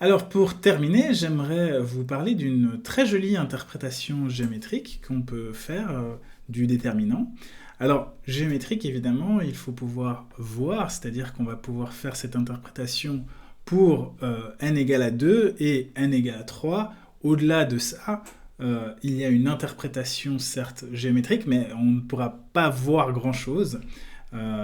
Alors pour terminer, j'aimerais vous parler d'une très jolie interprétation géométrique qu'on peut faire du déterminant. Alors géométrique évidemment, il faut pouvoir voir, c'est-à-dire qu'on va pouvoir faire cette interprétation pour n égale à 2 et n égale à 3. Au-delà de ça, il y a une interprétation certes géométrique, mais on ne pourra pas voir grand-chose.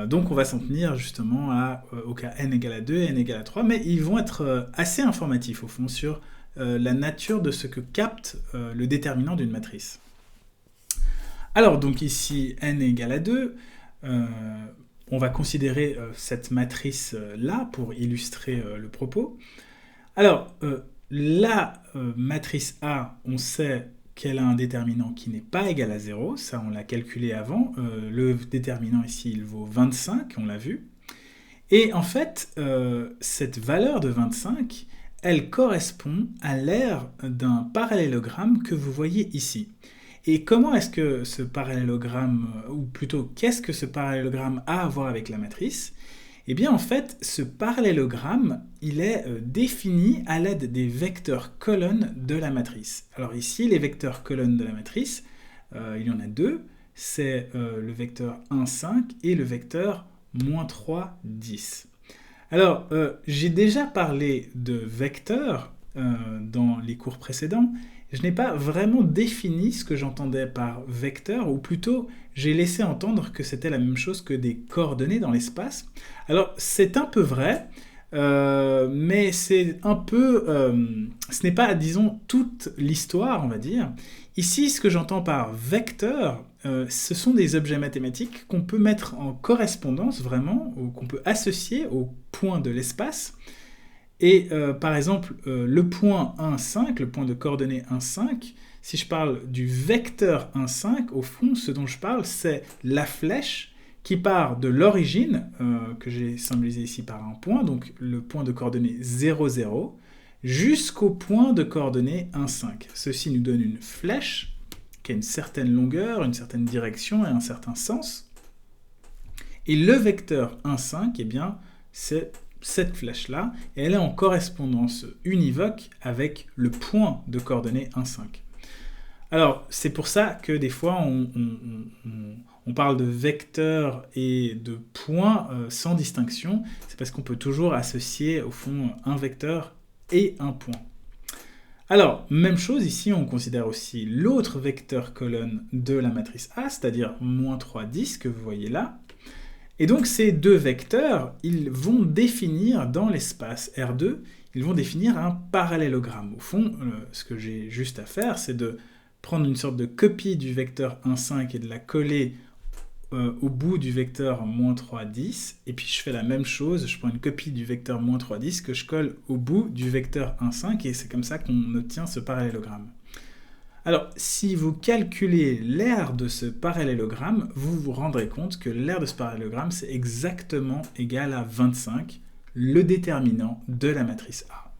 Donc on va s'en tenir justement au cas n égale à 2 et n égale à 3, mais ils vont être assez informatifs au fond sur la nature de ce que capte le déterminant d'une matrice. Alors donc ici n égale à 2, on va considérer cette matrice-là pour illustrer le propos. Alors la matrice A, on sait qu'elle a un déterminant qui n'est pas égal à 0, ça on l'a calculé avant, le déterminant ici il vaut 25, on l'a vu, et en fait cette valeur de 25, elle correspond à l'aire d'un parallélogramme que vous voyez ici. Et comment est-ce que ce parallélogramme, ou plutôt qu'est-ce que ce parallélogramme a à voir avec la matrice ? Eh bien en fait, ce parallélogramme, il est défini à l'aide des vecteurs colonnes de la matrice. Alors ici, les vecteurs colonnes de la matrice, il y en a deux, c'est le vecteur 1, 5 et le vecteur moins 3, 10. Alors, j'ai déjà parlé de vecteurs dans les cours précédents. Je n'ai pas vraiment défini ce que j'entendais par vecteur, ou plutôt j'ai laissé entendre que c'était la même chose que des coordonnées dans l'espace. Alors c'est un peu vrai, mais c'est un peu, ce n'est pas, disons, toute l'histoire, on va dire. Ici, ce que j'entends par vecteur, ce sont des objets mathématiques qu'on peut mettre en correspondance vraiment, ou qu'on peut associer au point de l'espace. Et par exemple, le point 1, 5, le point de coordonnées 1, 5, si je parle du vecteur 1, 5, au fond, ce dont je parle, c'est la flèche qui part de l'origine, que j'ai symbolisé ici par un point, donc le point de coordonnées 0, 0, jusqu'au point de coordonnées 1, 5. Ceci nous donne une flèche qui a une certaine longueur, une certaine direction et un certain sens. Et le vecteur 1, 5, eh bien, c'est cette flèche-là, et elle est en correspondance univoque avec le point de coordonnées 1, 5. Alors, c'est pour ça que des fois, on parle de vecteurs et de points sans distinction. C'est parce qu'on peut toujours associer, au fond, un vecteur et un point. Alors, même chose, ici, on considère aussi l'autre vecteur colonne de la matrice A, c'est-à-dire moins 3, 10, que vous voyez là. Et donc ces deux vecteurs, ils vont définir dans l'espace R2, ils vont définir un parallélogramme. Au fond, ce que j'ai juste à faire, c'est de prendre une sorte de copie du vecteur 1, 5 et de la coller au bout du vecteur moins 3, 10, et puis je fais la même chose, je prends une copie du vecteur moins 3, 10 que je colle au bout du vecteur 1, 5, et c'est comme ça qu'on obtient ce parallélogramme. Alors, si vous calculez l'aire de ce parallélogramme, vous vous rendrez compte que l'aire de ce parallélogramme, c'est exactement égal à 25, le déterminant de la matrice A.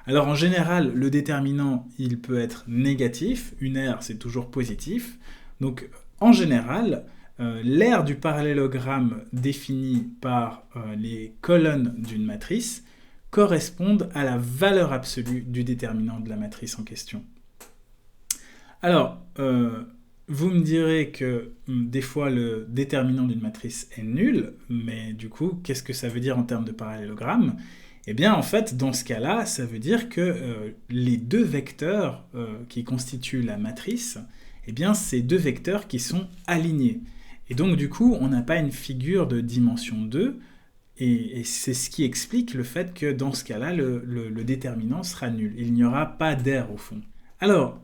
Alors, en général, le déterminant, il peut être négatif, une aire, c'est toujours positif. Donc, en général, l'aire du parallélogramme défini par les colonnes d'une matrice correspondent à la valeur absolue du déterminant de la matrice en question. Alors, vous me direz que des fois le déterminant d'une matrice est nul, mais du coup, qu'est-ce que ça veut dire en termes de parallélogramme ? Eh bien, en fait, dans ce cas-là, ça veut dire que les deux vecteurs qui constituent la matrice, eh bien, c'est deux vecteurs qui sont alignés. Et donc, du coup, on n'a pas une figure de dimension 2, et c'est ce qui explique le fait que dans ce cas-là, le déterminant sera nul. Il n'y aura pas d'aire au fond. Alors,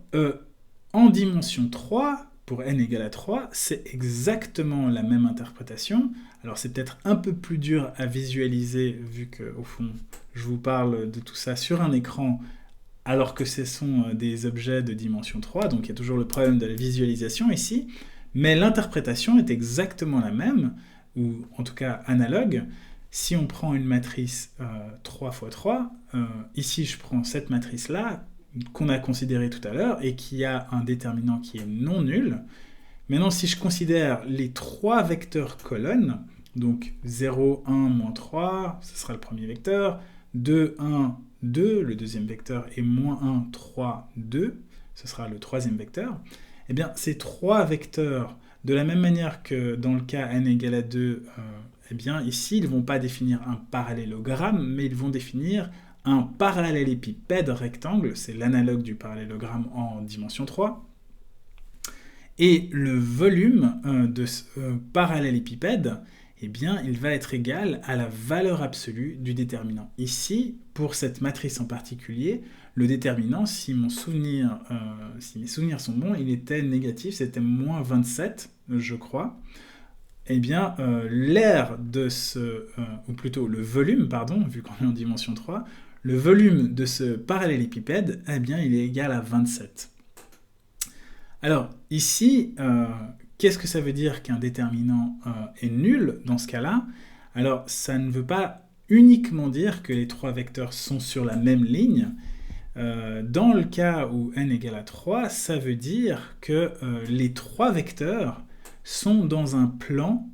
en dimension 3, pour n égale à 3, c'est exactement la même interprétation. Alors c'est peut-être un peu plus dur à visualiser vu que, au fond, je vous parle de tout ça sur un écran alors que ce sont des objets de dimension 3, donc il y a toujours le problème de la visualisation ici, mais l'interprétation est exactement la même, ou en tout cas analogue. Si on prend une matrice 3 x 3, ici je prends cette matrice-là, qu'on a considéré tout à l'heure et qui a un déterminant qui est non nul. Maintenant, si je considère les trois vecteurs colonnes, donc 0, 1, moins 3, ce sera le premier vecteur, 2, 1, 2, le deuxième vecteur est moins 1, 3, 2, ce sera le troisième vecteur, eh bien ces trois vecteurs, de la même manière que dans le cas n égale à 2, eh bien ici ils ne vont pas définir un parallélogramme, mais ils vont définir un parallélépipède rectangle, c'est l'analogue du parallélogramme en dimension 3, et le volume de ce parallélépipède, eh bien, il va être égal à la valeur absolue du déterminant. Ici, pour cette matrice en particulier, le déterminant, si mes souvenirs sont bons, il était négatif, c'était moins 27, je crois. Eh bien, l'aire de ou plutôt le volume, pardon, vu qu'on est en dimension 3, le volume de ce parallélépipède, eh bien, il est égal à 27. Alors, ici, qu'est-ce que ça veut dire qu'un déterminant est nul dans ce cas-là? Alors, ça ne veut pas uniquement dire que les trois vecteurs sont sur la même ligne. Dans le cas où n égale à 3, ça veut dire que les trois vecteurs sont dans un plan,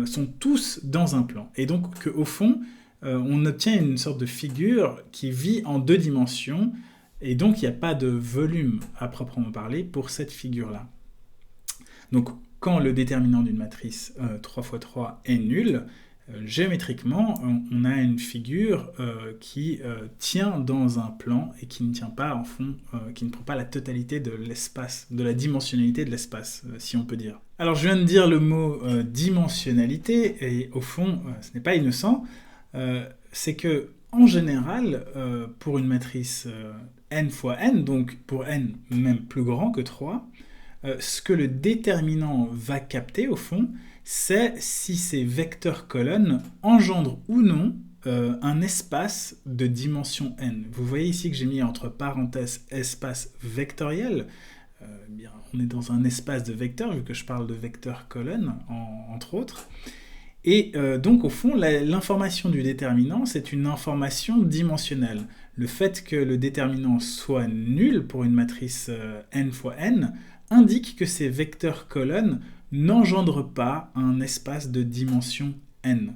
sont tous dans un plan. Et donc, qu'au fond, on obtient une sorte de figure qui vit en deux dimensions, et donc il n'y a pas de volume à proprement parler pour cette figure-là. Donc quand le déterminant d'une matrice 3 x 3 est nul, géométriquement on a une figure qui tient dans un plan et qui ne tient pas en fond, qui ne prend pas la totalité de l'espace, de la dimensionnalité de l'espace, si on peut dire. Alors je viens de dire le mot dimensionnalité, et au fond ce n'est pas innocent, c'est que en général, pour une matrice n fois n, donc pour n même plus grand que 3, ce que le déterminant va capter au fond, c'est si ces vecteurs colonnes engendrent ou non un espace de dimension n. Vous voyez ici que j'ai mis entre parenthèses espace vectoriel. Bien, on est dans un espace de vecteurs, vu que je parle de vecteurs colonnes, entre autres. Et donc, au fond, l'information du déterminant, c'est une information dimensionnelle. Le fait que le déterminant soit nul pour une matrice n fois n indique que ces vecteurs colonnes n'engendrent pas un espace de dimension n.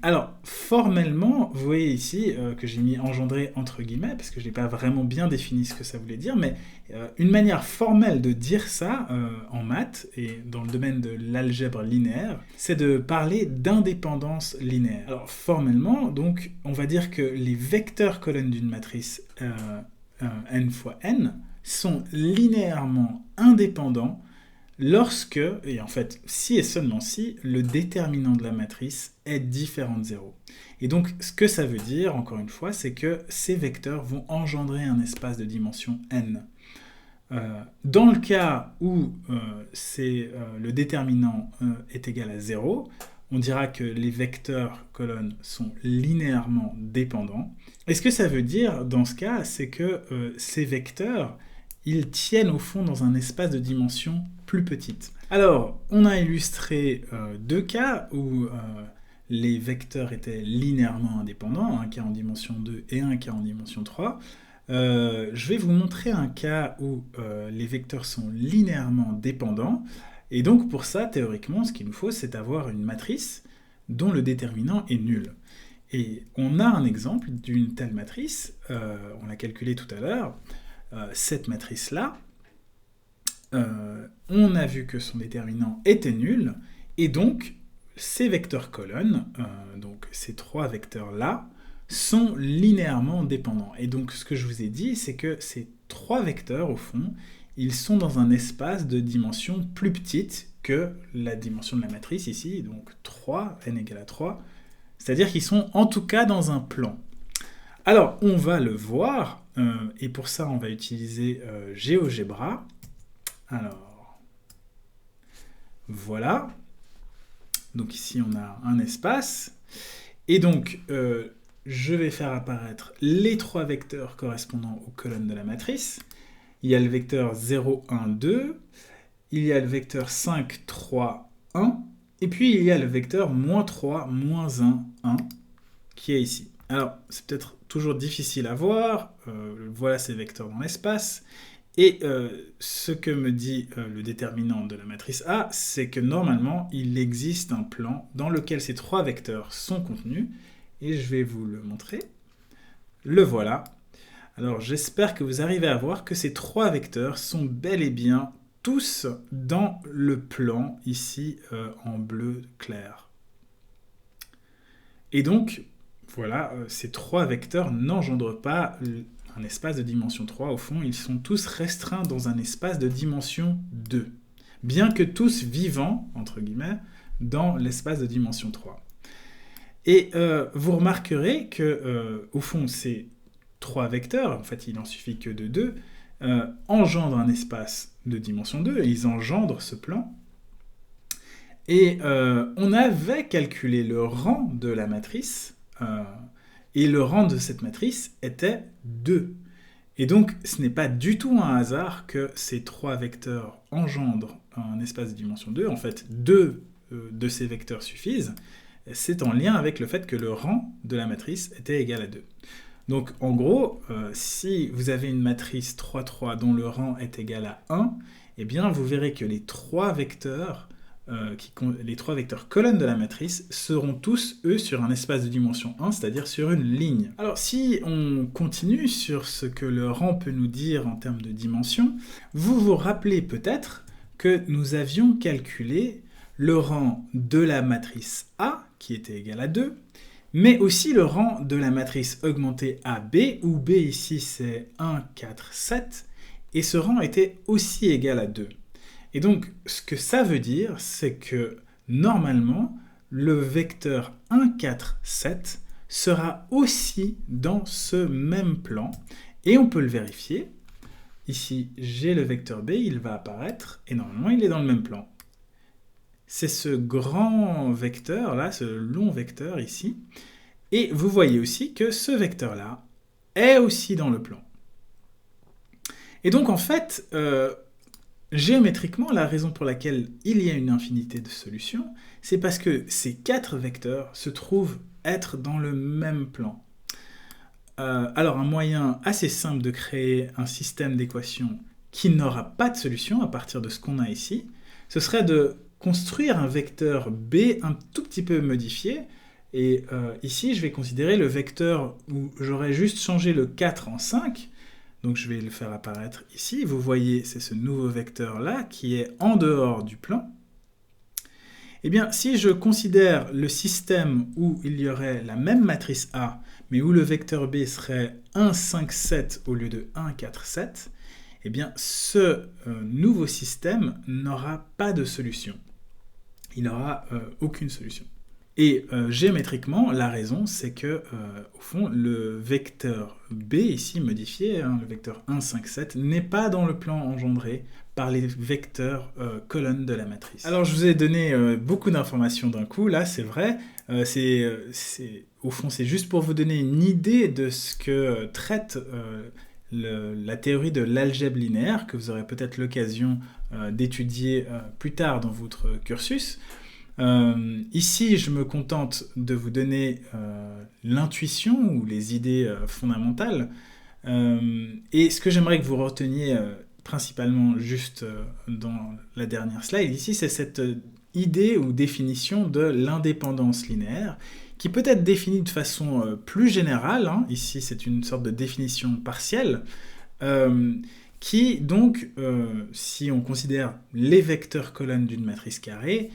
Alors, formellement, vous voyez ici que j'ai mis engendré entre guillemets, parce que je n'ai pas vraiment bien défini ce que ça voulait dire, mais une manière formelle de dire ça en maths et dans le domaine de l'algèbre linéaire, c'est de parler d'indépendance linéaire. Alors, formellement, donc, on va dire que les vecteurs colonnes d'une matrice n fois n sont linéairement indépendants lorsque, et en fait, si et seulement si, le déterminant de la matrice est différent de 0. Et donc, ce que ça veut dire, encore une fois, c'est que ces vecteurs vont engendrer un espace de dimension n. Dans le cas où le déterminant est égal à 0, on dira que les vecteurs colonnes sont linéairement dépendants. Et ce que ça veut dire, dans ce cas, c'est que ces vecteurs, ils tiennent au fond dans un espace de dimension plus petite. Alors, on a illustré deux cas où les vecteurs étaient linéairement indépendants, un cas en dimension 2 et un cas en dimension 3. Je vais vous montrer un cas où les vecteurs sont linéairement dépendants, et donc pour ça, théoriquement, ce qu'il nous faut, c'est avoir une matrice dont le déterminant est nul. Et on a un exemple d'une telle matrice, on l'a calculé tout à l'heure. Cette matrice-là, on a vu que son déterminant était nul, et donc ces vecteurs colonnes, donc ces trois vecteurs-là, sont linéairement dépendants. Et donc ce que je vous ai dit, c'est que ces trois vecteurs, au fond, ils sont dans un espace de dimension plus petite que la dimension de la matrice ici, donc 3, n égale à 3, c'est-à-dire qu'ils sont en tout cas dans un plan. Alors, on va le voir, et pour ça, on va utiliser GeoGebra. Alors, voilà. Donc ici, on a un espace. Et donc, je vais faire apparaître les trois vecteurs correspondant aux colonnes de la matrice. Il y a le vecteur 0, 1, 2. Il y a le vecteur 5, 3, 1. Et puis, il y a le vecteur moins 3, moins 1, 1, qui est ici. Alors, c'est peut-être toujours difficile à voir. Voilà ces vecteurs dans l'espace. Et ce que me dit le déterminant de la matrice A, c'est que normalement, il existe un plan dans lequel ces trois vecteurs sont contenus. Et je vais vous le montrer. Le voilà. Alors j'espère que vous arrivez à voir que ces trois vecteurs sont bel et bien tous dans le plan, ici en bleu clair. Et donc, voilà, ces trois vecteurs n'engendrent pas un espace de dimension 3. Au fond, ils sont tous restreints dans un espace de dimension 2. Bien que tous vivants, entre guillemets, dans l'espace de dimension 3. Et vous remarquerez que, au fond, ces trois vecteurs, en fait, il n'en suffit que de deux, engendrent un espace de dimension 2, et ils engendrent ce plan. Et on avait calculé le rang de la matrice, et le rang de cette matrice était 2. Et donc, ce n'est pas du tout un hasard que ces trois vecteurs engendrent un espace de dimension 2. En fait, deux de ces vecteurs suffisent. C'est en lien avec le fait que le rang de la matrice était égal à 2. Donc, en gros, si vous avez une matrice 3, 3 dont le rang est égal à 1, eh bien, vous verrez que les trois vecteurs colonnes de la matrice seront tous, eux, sur un espace de dimension 1, c'est-à-dire sur une ligne. Alors, si on continue sur ce que le rang peut nous dire en termes de dimension, vous vous rappelez peut-être que nous avions calculé le rang de la matrice A, qui était égal à 2, mais aussi le rang de la matrice augmentée AB, où B ici c'est 1, 4, 7, et ce rang était aussi égal à 2. Et donc, ce que ça veut dire, c'est que normalement, le vecteur 1, 4, 7 sera aussi dans ce même plan, et on peut le vérifier. Ici, j'ai le vecteur B, il va apparaître, et normalement, il est dans le même plan. C'est ce grand vecteur là, ce long vecteur ici. Et vous voyez aussi que ce vecteur-là est aussi dans le plan. Et donc en fait, géométriquement, la raison pour laquelle il y a une infinité de solutions, c'est parce que ces quatre vecteurs se trouvent être dans le même plan. Alors un moyen assez simple de créer un système d'équations qui n'aura pas de solution à partir de ce qu'on a ici, ce serait de construire un vecteur B un tout petit peu modifié. Et ici, je vais considérer le vecteur où j'aurais juste changé le 4 en 5. Donc je vais le faire apparaître ici. Vous voyez, c'est ce nouveau vecteur-là qui est en dehors du plan. Eh bien, si je considère le système où il y aurait la même matrice A, mais où le vecteur B serait 1, 5, 7 au lieu de 1, 4, 7, eh bien, ce nouveau système n'aura pas de solution. Il n'aura aucune solution. Et géométriquement, la raison, c'est que, au fond, le vecteur B, ici modifié, le vecteur 1, 5, 7, n'est pas dans le plan engendré par les vecteurs colonnes de la matrice. Alors, je vous ai donné beaucoup d'informations d'un coup, là, c'est vrai. Au fond, c'est juste pour vous donner une idée de ce que traite la théorie de l'algèbre linéaire, que vous aurez peut-être l'occasion d'étudier plus tard dans votre cursus. Ici, je me contente de vous donner l'intuition ou les idées fondamentales. Et ce que j'aimerais que vous reteniez principalement juste dans la dernière slide ici, c'est cette idée ou définition de l'indépendance linéaire qui peut être définie de façon plus générale. Ici, c'est une sorte de définition partielle. Qui donc, si on considère les vecteurs colonnes d'une matrice carrée,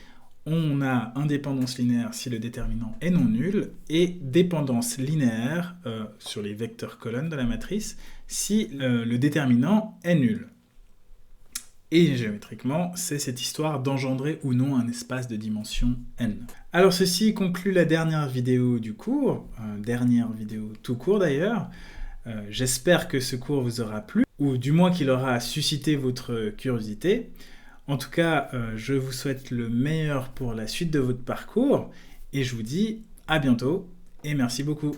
on a indépendance linéaire si le déterminant est non nul, et dépendance linéaire sur les vecteurs colonnes de la matrice si le déterminant est nul. Et géométriquement, c'est cette histoire d'engendrer ou non un espace de dimension n. Alors ceci conclut la dernière vidéo du cours, dernière vidéo tout court d'ailleurs. J'espère que ce cours vous aura plu, ou du moins qu'il aura suscité votre curiosité. En tout cas, je vous souhaite le meilleur pour la suite de votre parcours, et je vous dis à bientôt, et merci beaucoup.